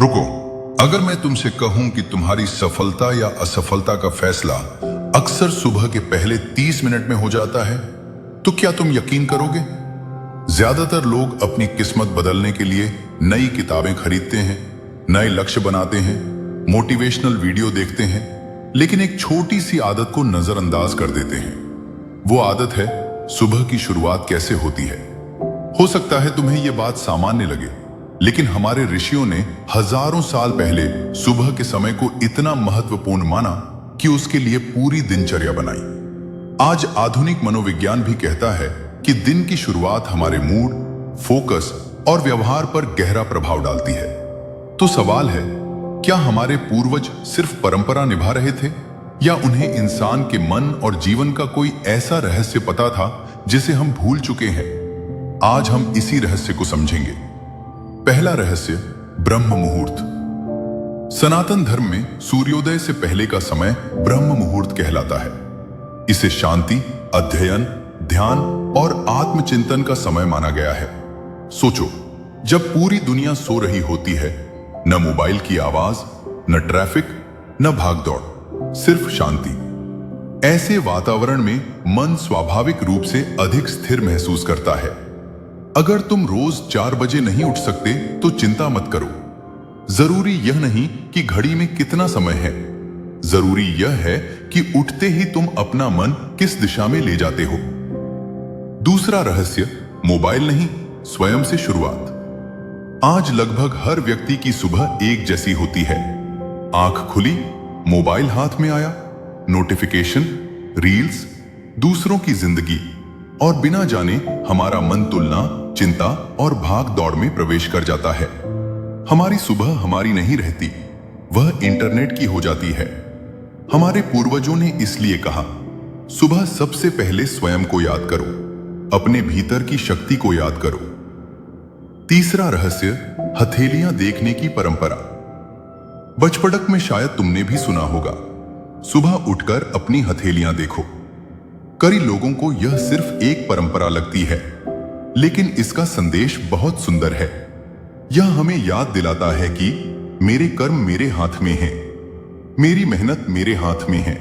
रुको, अगर मैं तुमसे कहूं कि तुम्हारी सफलता या असफलता का फैसला अक्सर सुबह के पहले 30 मिनट में हो जाता है, तो क्या तुम यकीन करोगे? ज्यादातर लोग अपनी किस्मत बदलने के लिए नई किताबें खरीदते हैं, नए लक्ष्य बनाते हैं, मोटिवेशनल वीडियो देखते हैं, लेकिन एक छोटी सी आदत को नजरअंदाज कर देते हैं। वो आदत है सुबह की शुरुआत कैसे होती है। हो सकता है तुम्हें यह बात सामान्य लगे, लेकिन हमारे ऋषियों ने हजारों साल पहले सुबह के समय को इतना महत्वपूर्ण माना कि उसके लिए पूरी दिनचर्या बनाई। आज आधुनिक मनोविज्ञान भी कहता है कि दिन की शुरुआत हमारे मूड, फोकस और व्यवहार पर गहरा प्रभाव डालती है। तो सवाल है, क्या हमारे पूर्वज सिर्फ परंपरा निभा रहे थे, या उन्हें इंसान के मन और जीवन का कोई ऐसा रहस्य पता था जिसे हम भूल चुके हैं? आज हम इसी रहस्य को समझेंगे। पहला रहस्य, ब्रह्म मुहूर्त। सनातन धर्म में सूर्योदय से पहले का समय ब्रह्म मुहूर्त कहलाता है। इसे शांति, अध्ययन, ध्यान और आत्मचिंतन का समय माना गया है। सोचो, जब पूरी दुनिया सो रही होती है, न मोबाइल की आवाज, न ट्रैफिक, न भागदौड़, सिर्फ शांति। ऐसे वातावरण में मन स्वाभाविक रूप से अधिक स्थिर महसूस करता है। अगर तुम रोज 4 बजे नहीं उठ सकते तो चिंता मत करो। जरूरी यह नहीं कि घड़ी में कितना समय है, जरूरी यह है कि उठते ही तुम अपना मन किस दिशा में ले जाते हो। दूसरा रहस्य, मोबाइल नहीं, स्वयं से शुरुआत। आज लगभग हर व्यक्ति की सुबह एक जैसी होती है। आंख खुली, मोबाइल हाथ में आया, नोटिफिकेशन, रील्स, दूसरों की जिंदगी, और बिना जाने हमारा मन तुलना, चिंता और भाग दौड़ में प्रवेश कर जाता है। हमारी सुबह हमारी नहीं रहती, वह इंटरनेट की हो जाती है। हमारे पूर्वजों ने इसलिए कहा, सुबह सबसे पहले स्वयं को याद करो, अपने भीतर की शक्ति को याद करो। तीसरा रहस्य, हथेलियां देखने की परंपरा। बचपड़क में शायद तुमने भी सुना होगा, सुबह उठकर अपनी हथेलियां देखो। कई लोगों को यह सिर्फ एक परंपरा लगती है, लेकिन इसका संदेश बहुत सुंदर है। यह हमें याद दिलाता है कि मेरे कर्म मेरे हाथ में हैं, मेरी मेहनत मेरे हाथ में है,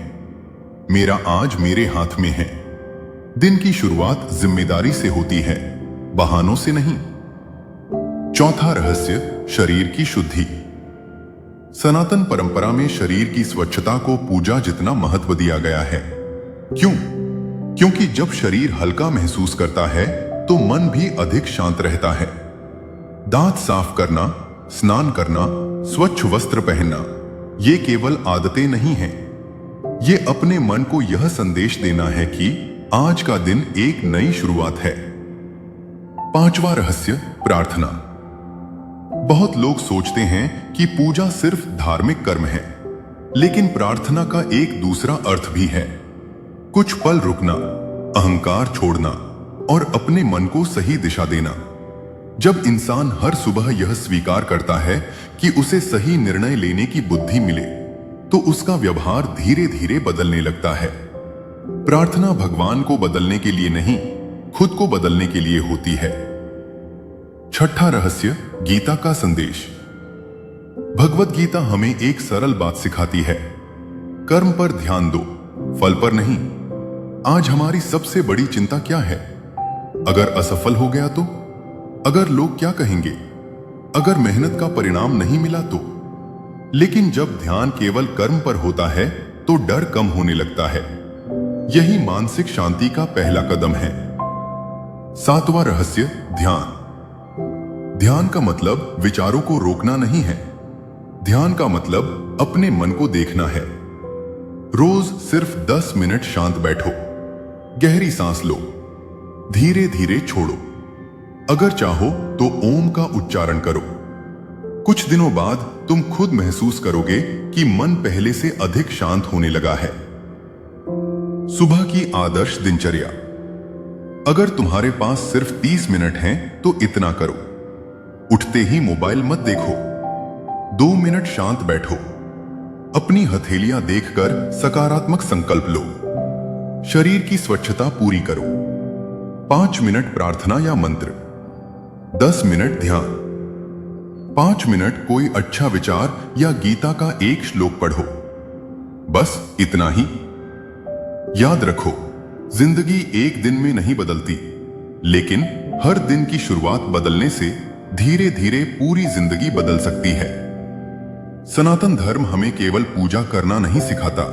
मेरा आज मेरे हाथ में है। दिन की शुरुआत जिम्मेदारी से होती है, बहानों से नहीं। चौथा रहस्य, शरीर की शुद्धि। सनातन परंपरा में शरीर की स्वच्छता को पूजा जितना महत्व दिया गया है। क्यों? क्योंकि जब शरीर हल्का महसूस करता है तो मन भी अधिक शांत रहता है। दांत साफ करना, स्नान करना, स्वच्छ वस्त्र पहनना, ये केवल आदतें नहीं हैं। ये अपने मन को यह संदेश देना है कि आज का दिन एक नई शुरुआत है। पांचवा रहस्य, प्रार्थना। बहुत लोग सोचते हैं कि पूजा सिर्फ धार्मिक कर्म है, लेकिन प्रार्थना का एक दूसरा अर्थ भी है। कुछ पल रुकना, अहंकार छोड़ना और अपने मन को सही दिशा देना। जब इंसान हर सुबह यह स्वीकार करता है कि उसे सही निर्णय लेने की बुद्धि मिले, तो उसका व्यवहार धीरे धीरे बदलने लगता है। प्रार्थना भगवान को बदलने के लिए नहीं, खुद को बदलने के लिए होती है। छठा रहस्य, गीता का संदेश। भगवत गीता हमें एक सरल बात सिखाती है, कर्म पर ध्यान दो, फल पर नहीं। आज हमारी सबसे बड़ी चिंता क्या है? अगर असफल हो गया तो? अगर लोग क्या कहेंगे? अगर मेहनत का परिणाम नहीं मिला तो? लेकिन जब ध्यान केवल कर्म पर होता है तो डर कम होने लगता है। यही मानसिक शांति का पहला कदम है। सातवां रहस्य, ध्यान। ध्यान का मतलब विचारों को रोकना नहीं है। ध्यान का मतलब अपने मन को देखना है। रोज सिर्फ 10 मिनट शांत बैठो, गहरी सांस लो, धीरे धीरे छोड़ो। अगर चाहो तो ओम का उच्चारण करो। कुछ दिनों बाद तुम खुद महसूस करोगे कि मन पहले से अधिक शांत होने लगा है। सुबह की आदर्श दिनचर्या। अगर तुम्हारे पास सिर्फ 30 मिनट हैं तो इतना करो। उठते ही मोबाइल मत देखो, 2 मिनट शांत बैठो, अपनी हथेलियां देखकर सकारात्मक संकल्प लो, शरीर की स्वच्छता पूरी करो, 5 मिनट प्रार्थना या मंत्र, 10 मिनट ध्यान। 5 मिनट कोई अच्छा विचार या गीता का एक श्लोक पढ़ो, बस इतना ही। याद रखो, जिंदगी एक दिन में नहीं बदलती, लेकिन हर दिन की शुरुआत बदलने से धीरे धीरे पूरी जिंदगी बदल सकती है। सनातन धर्म हमें केवल पूजा करना नहीं सिखाता,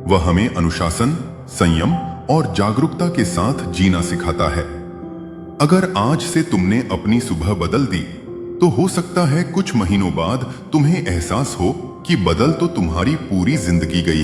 वह हमें अनुशासन, संयम और जागरूकता के साथ जीना सिखाता है। अगर आज से तुमने अपनी सुबह बदल दी, तो हो सकता है कुछ महीनों बाद तुम्हें एहसास हो कि बदल तो तुम्हारी पूरी जिंदगी गई।